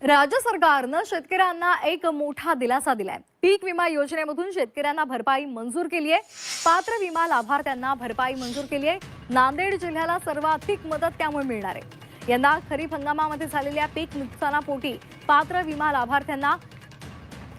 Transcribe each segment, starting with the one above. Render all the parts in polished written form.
राज्य सरकारनं शेतकऱ्यांना एक मोठा दिलासा दिलाय। पीक विमा योजनेमधून शेतकऱ्यांना भरपाई मंजूर केली आहे। पात्र विमा लाभार्थ्यांना भरपाई मंजूर केली आहे। नांदेड जिल्ह्याला सर्वाधिक मदत त्यामुळे मिळणार आहे। यंदा खरीप हंगामामध्ये झालेल्या पीक नुकसानापोटी पात्र विमा लाभार्थ्यांना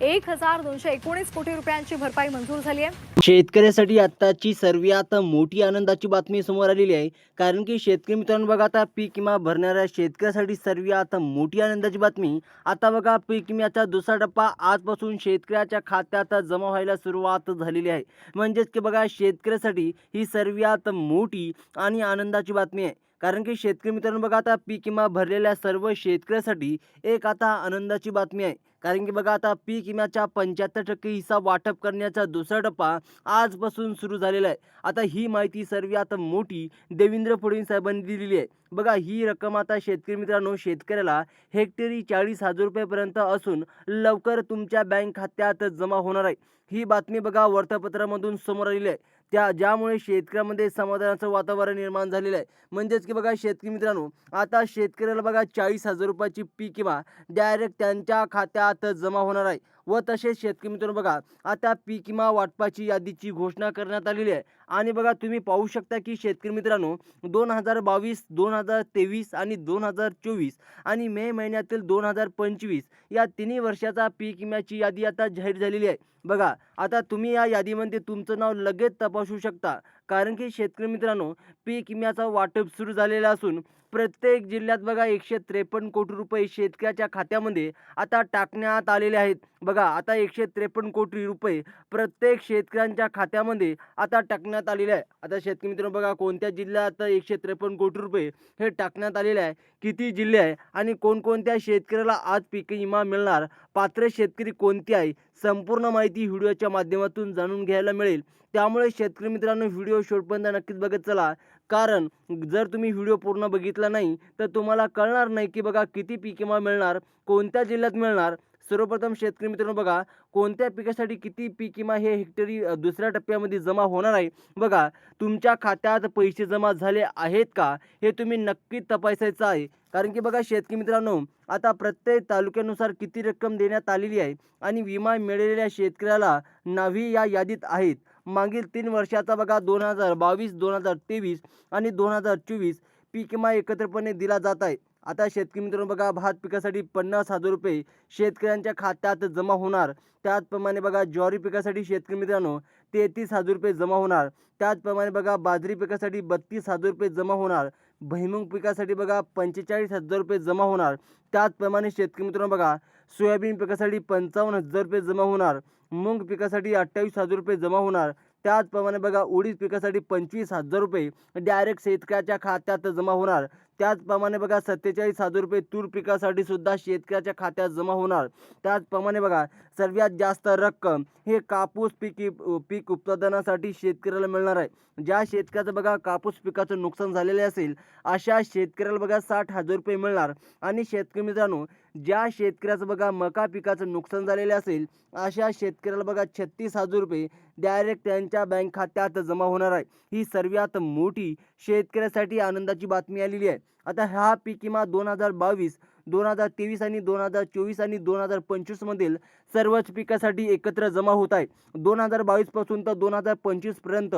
1219 कोटी रुपयांची भरपाई मंजूर झाली आहे। शेतकऱ्यासाठी आत्ताची सर्वात मोठी आनंदाची बातमी समोर आलेली आहे। कारण की शेतकरी मित्रांनो बघा, आता पीक विमा भरणाऱ्या शेतकऱ्यासाठी सर्वात मोठी आनंदाची बातमी। आता बघा, पीक विम्याचा दुसरा टप्पा आजपासून शेतकऱ्याच्या खात्यात जमा व्हायला सुरुवात झालेली आहे। म्हणजेच की बघा, शेतकऱ्यासाठी ही सर्वात मोठी आणि आनंदाची बातमी आहे। कारण की शेतकरी मित्रांनो बघा, आता पीक विमा भरलेल्या सर्व शेतकऱ्यासाठी एक आता आनंदाची बातमी आहे। कारण की बघा, आता पीक विम्याच्या 75% हिस्सा वाटप करण्याचा दुसरा टप्पा आजपासून सुरू झालेला आहे। आता ही माहिती सर्वात मोठी देवेंद्र फडणवीस साहेबांनी दिलेली आहे। बघा, ही रक्कम आता शेतकरी मित्रांनो शेतकऱ्याला हेक्टरी 40,000 रुपयेपर्यंत असून लवकर तुमच्या बँक खात्यात जमा होणार आहे। ही बातमी बघा वर्तमानपत्रामधून समोर आलेली आहे। ज्यामुळे शेतकऱ्यामध्ये समाधानाचं वातावरण निर्माण झालेलं आहे। म्हणजेच की बघा शेतकरी मित्रांनो, आता शेतकऱ्याला बघा 40,000 रुपयाची पीक विमा डायरेक्ट त्यांच्या खात्यात जमा होणार आहे। व तसेच शेतकरी मित्रांनो बघा, आता पीक विमा वाटपाची यादीची घोषणा करण्यात आलेली आहे। आणि बघा तुम्ही पाहू शकता की शेतकरी मित्रांनो, 2022, 2023 आणि 2024 आणि मे महिन्यातील 2025 या तिन्ही वर्षाचा पीक विम्याची यादी आता जाहीर झालेली आहे। बघा, आता तुम्ही या यादीमध्ये तुमचं नाव लगेच तपासू शकता। कारण की शेतकरी मित्रांनो, पीक विम्याचं वाटप सुरू झालेलं असून प्रत्येक जिल्ह्यात बघा 153 कोटी रुपये शेतकऱ्याच्या खात्यामध्ये आता टाकण्यात आलेले आहेत। बघा, आता 153 कोटी रुपये प्रत्येक शेतकऱ्यांच्या खात्यामध्ये आता टाकण्यात आलेले आहे। आता शेतकरी मित्रांनो बघा, कोणत्या जिल्ह्यात 153 कोटी रुपये हे टाकण्यात आलेले आहे, किती जिल्हे आहे आणि कोणकोणत्या शेतकऱ्याला आज पीक विमा मिळणार, पात्र शेतकरी कोणते आहे, संपूर्ण माहिती व्हिडिओच्या माध्यमातून जाणून घ्यायला मिळेल। त्यामुळे शेतकरी मित्रांनो व्हिडिओ शेवटपर्यंत नक्कीच बघत चला। कारण जर तुम्ही व्हिडिओ पूर्ण बघितला नाही तर तुम्हाला कळणार नाही की बघा किती पीक विमा मिळणार, कोणत्या जिल्ह्यात मिळणार। सर्वप्रथम शेतकरी मित्रांनो बघा, कोणत्या पिकासाठी किती पीक विमा हे हेक्टरी दुसऱ्या टप्प्यामध्ये जमा होणार आहे। बघा, तुमच्या खात्यात पैसे जमा झाले आहेत का हे तुम्ही नक्की तपासायचं आहे। कारण की बघा शेतकरी मित्रांनो, आता प्रत्येक तालुक्यानुसार किती रक्कम देण्यात आलेली आहे आणि विमा मिळालेल्या शेतकऱ्याला नावे या यादीत आहेत। मागील 3 वर्षाचा बघा 2022, 2023 आणि 2024 पीक विमा एकत्रपणे दिला जात आहे। आता शेतकरी मित्रांनो बघा, भात पिकासाठी 50,000 रुपये शेतकऱ्यांच्या खात्यात जमा होणार। त्याचप्रमाणे बघा, ज्वारी पिकासाठी शेतकरी मित्रांनो 33,000 रुपये जमा होणार। त्याचप्रमाणे बघा, बाजरी पिकासाठी 32,000 रुपये जमा होणार। भुईमूग पिकासाठी बघा 45,000 रुपये जमा होणार। त्याचप्रमाणे शेतकरी मित्रांनो बघा, सोयाबीन पिकासाठी 55,000 रुपये जमा होणार। मूग पिकासाठी 28,000 रुपये जमा होणार। त्याचप्रमाणे बघा, उडीद पिकासाठी 25,000 रुपये डायरेक्ट शेतकऱ्याच्या खात्यात जमा होणार। त्याचप्रमाणे बघा 47,000 रुपये तूर पिकासाठी सुद्धा शेतकऱ्याच्या खात्यात जमा होणार। त्याचप्रमाणे बघा, सर्वात जास्त रक्कम हे कापूस पीक उत्पादनासाठी शेतकऱ्याला मिळणार आहे। ज्या शेतकऱ्याचं बघा कापूस पिकाचं नुकसान झालेले असेल अशा शेतकऱ्याला बघा 60,000 रुपये मिळणार। आणि शेतकरी मित्रांनो, ज्या शेतकऱ्याचं बघा मका पिकाचं नुकसान झालेले असेल अशा शेतकऱ्याला बघा 36,000 रुपये डायरेक्ट त्यांच्या बँक खात्यात जमा होणार आहे। ही सर्वात मोठी शेतकऱ्यासाठी आनंदाची बातमी आलेली आहे। आता हा पीक विमा 2022, 2023 आणि 2024 आणि 2025 मधील सर्वच पिकासाठी एकत्र जमा होत आहे। 2022 पासून तर 2025 पर्यंत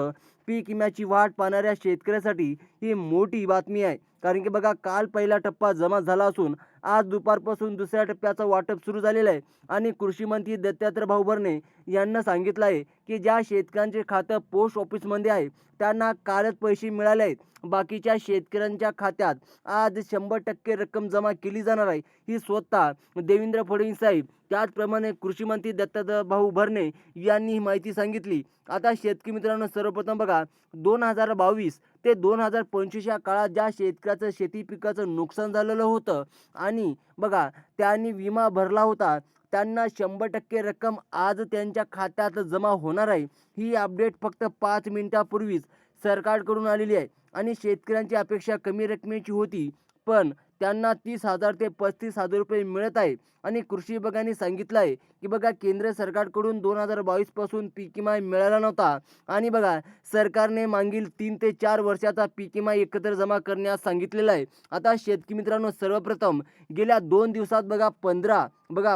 पीक विम्याची वाट पाहणाऱ्या शेतकऱ्यासाठी ही मोठी बातमी आहे। कारण की बघा, काल पहिला टप्पा जमा झाला असून आज दुपारपासून दुसऱ्या टप्प्याचं वाटप सुरू झालेलं आहे। आणि कृषी मंत्री दत्तात्रय भाऊ भरणे यांना सांगितलं आहे की ज्या शेतकऱ्यांचे खातं पोस्ट ऑफिसमध्ये आहे त्यांना कालच पैसे मिळाले आहेत। बाकीच्या शेतकऱ्यांच्या खात्यात आज 100% रक्कम जमा केली जाणार आहे। ही स्वतः देवेंद्र फडणवीस साहेब, त्याचप्रमाणे कृषी मंत्री दत्तात्रय भाऊ भरणे यांनी ही माहिती सांगितली। आता शेतकरी मित्रांनो, सर्वप्रथम बघा, 2022 ते 2025 या काळात ज्या शेतकऱ्याचं शेती पिकाचं नुकसान झालेलं होतं आणि बघा त्यांनी विमा भरला होता, त्यांना 100% रक्कम आज त्यांच्या खात्यात जमा होणार आहे। ही अपडेट फक्त 5 मिनिटापूर्वीच सरकारकडून आलेली आहे। आणि शेतकऱ्यांची अपेक्षा कमी रकमेची होती, पण त्यांना 30,000 ते 35,000 रुपये मिळत आहे. आणि कृषी विभागाने सांगितलं आहे की बघा केंद्र सरकारकडून 2022 पासून पीक विमा मिळाला नव्हता आणि बघा सरकारने मागील 3 ते 4 वर्षाचा पीक विमा एकत्र जमा करण्यास सांगितलेला आहे. आता शेतकरी मित्रांनो, सर्वप्रथम गेल्या 2 दिवसात बघा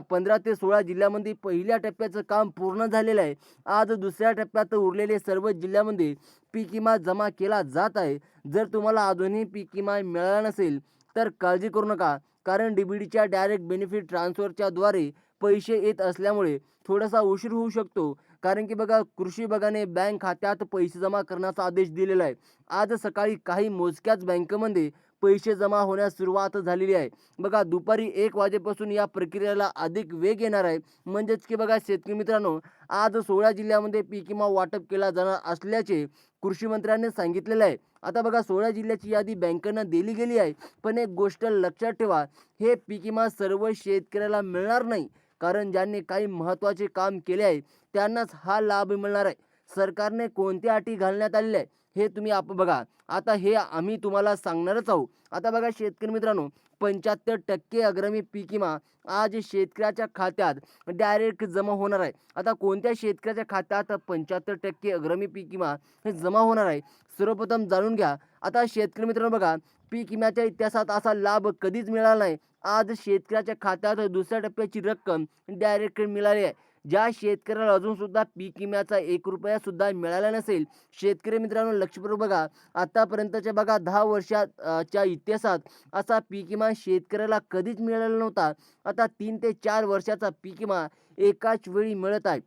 15 ते 16 जिल्ह्यामध्ये पहिल्या टप्प्याचं काम पूर्ण झालेलं आहे. आज दुसऱ्या टप्प्यात उरलेले सर्व जिल्ह्यामध्ये पीक विमा जमा केला जात आहे. जर तुम्हाला अजूनही पीक विमा मिळाला नसेल तर काळजी करू नका, कारण DBTच्या डायरेक्ट बेनिफिट ट्रान्सफरच्या द्वारे पैसे येत असल्यामुळे थोडासा उशीर होऊ शकतो. कारण की बघा कृषी विभागाने बँक खात्यात पैसे जमा करण्याचा आदेश दिलेला आहे. आज सकाळी काही मोजक्याच बँकेमध्ये पैसे जमा होण्यास सुरुवात झालेली आहे. बघा दुपारी 1 वाजेपासून या प्रक्रियेला अधिक वेग येणार आहे. म्हणजेच की बघा शेतकरी मित्रांनो, आज 16 जिल्ह्यामध्ये पीक विमा वाटप केला जाणार असल्याचे कृषी मंत्र्यांनी सांगितलेलं आहे. आता बघा 16 जिल्ह्याची यादी बँकांना दिली गेली आहे. पण एक गोष्ट लक्षात ठेवा, हे पीक विमा सर्व शेतकऱ्याला मिळणार नाही. कारण ज्यांनी काही महत्त्वाचे काम केले आहे त्यांनाच हा लाभ मिळणार आहे. सरकारने कोणत्या अटी घालण्यात आलेल्या आहे हे तुम्ही बघा. आता हे आम्ही तुम्हाला सांगणारच आहोत. आता बघा शेतकरी मित्रांनो, 75% अग्रमी पीक विमा आज शेतकऱ्याच्या खात्यात डायरेक्ट जमा होणार आहे. आता कोणत्या शेतकऱ्याच्या खात्यात 75% अग्रमी पीक विमा हे जमा होणार आहे, सर्वप्रथम जाणून घ्या. आता शेतकरी मित्रांनो बघा, पीक विम्याच्या इतिहासात असा लाभ कधीच मिळाला नाही. आज शेतकऱ्याच्या खात्यात दुसऱ्या टप्प्याची रक्कम डायरेक्ट मिळाली आहे. ज्या शेतकऱ्याला अजून सुद्धा पीक विम्याचा 1 रुपया सुद्धा मिळाला नसेल, शेतकरी मित्रांनो लक्षपूर्वक बघा. आतापर्यंतच्या बघा 10 वर्षाच्या इतिहासात असा पीक विमा शेतकऱ्याला कधीच मिळालेला नव्हता. आता 3 ते 4 वर्षाचा पीक विमा एकाच वेळी मिळत आहे.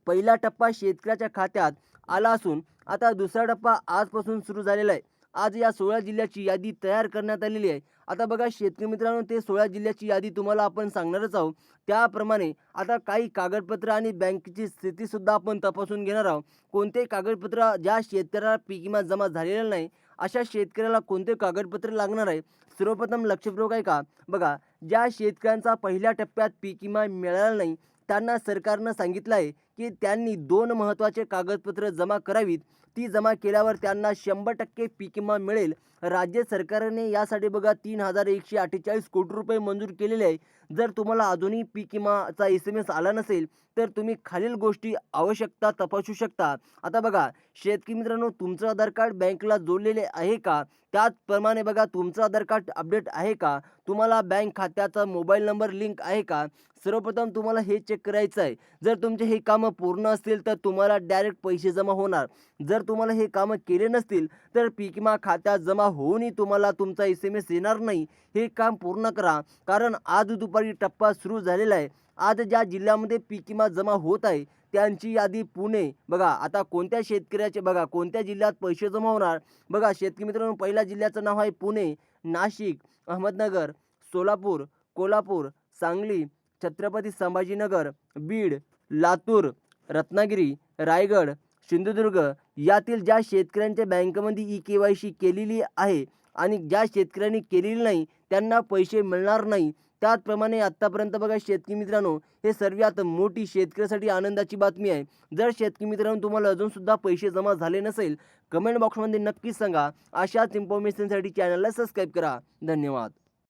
पहिला टप्पा शेतकऱ्याच्या खात्यात आला असून आता दुसरा टप्पा आजपासून सुरू झालेला आहे. आज या 16 जिल्ह्याची यादी तयार करण्यात आलेली आहे. आता बघा शेतकरी मित्रांनो, ते 16 जिल्ह्याची यादी तुम्हाला आपण सांगणारच आहोत. त्याप्रमाणे आता काही कागदपत्र आणि बँकेची स्थितीसुद्धा आपण तपासून घेणार आहोत. कोणते कागदपत्र ज्या शेतकऱ्याला पीक विमा जमा झालेला नाही अशा शेतकऱ्याला कोणते कागदपत्र लागणार आहे, सर्वप्रथम लक्षपूर्वक आहे का बघा. ज्या शेतकऱ्यांचा पहिल्या टप्प्यात पीक विमा मिळाला नाही त्यांना सरकारनं सांगितलं आहे की त्यांनी 2 महत्त्वाचे कागदपत्र जमा करावीत. ती जमा केल्यावर त्यांना 100% पीक विमा मिळेल. राज्य सरकारने यासाठी बघा 3,148 कोटी रुपये मंजूर केलेले आहे. जर तुम्हाला अजूनही पीक विमाचा SMS आला नसेल तर तुम्ही खालील गोष्टी आवश्यकता तपासू शकता. आता बघा शेतकरी मित्रांनो, तुमचं आधार कार्ड बँकेला जोडलेले आहे का? त्याचप्रमाणे बघा तुमचं आधार कार्ड अपडेट आहे का? तुम्हाला बँक खात्याचा मोबाईल नंबर लिंक आहे का? सर्वप्रथम तुम्हाला हे चेक करायचं आहे. जर तुमचे हे कामं पूर्ण असतील तर तुम्हाला डायरेक्ट पैसे जमा होणार. जर तुम्हाला हे कामं केले नसतील तर पीक विमा खात्यात जमा होऊनही तुम्हाला तुमचा SMS येणार नाही. हे काम पूर्ण करा, कारण आज दुपारी टप्पा सुरू झालेला आहे. आज ज्या जिल्ह्यामध्ये पीक विमा जमा होत आहे त्यांची यादी पुणे. बघा आता कोणत्या शेतकऱ्याचे बघा कोणत्या जिल्ह्यात पैसे जमा होणार. बघा शेतकरी मित्रांनो, पहिल्या जिल्ह्याचं नाव आहे पुणे, नाशिक, अहमदनगर, सोलापूर, कोल्हापूर, सांगली, छत्रपती संभाजीनगर, बीड, लातूर, रत्नागिरी, रायगड, सिंधुदुर्ग यातील ज्या शेतकऱ्यांच्या बँकेमध्ये EKYC केलेली आहे आणि ज्या शेतकऱ्यांनी केलेली नाही त्यांना पैसे मिळणार नाही. त्याचप्रमाणे आत्तापर्यंत बघा शेतकरी मित्रांनो, हे सर्वात मोठी शेतकऱ्यासाठी आनंदाची बातमी आहे. जर शेतकरी मित्रांनो तुम्हाला अजूनसुद्धा पैसे जमा झाले नसेल, कमेंट बॉक्समध्ये नक्कीच सांगा. अशाच इन्फॉर्मेशनसाठी चॅनलला सबस्क्राईब करा. धन्यवाद.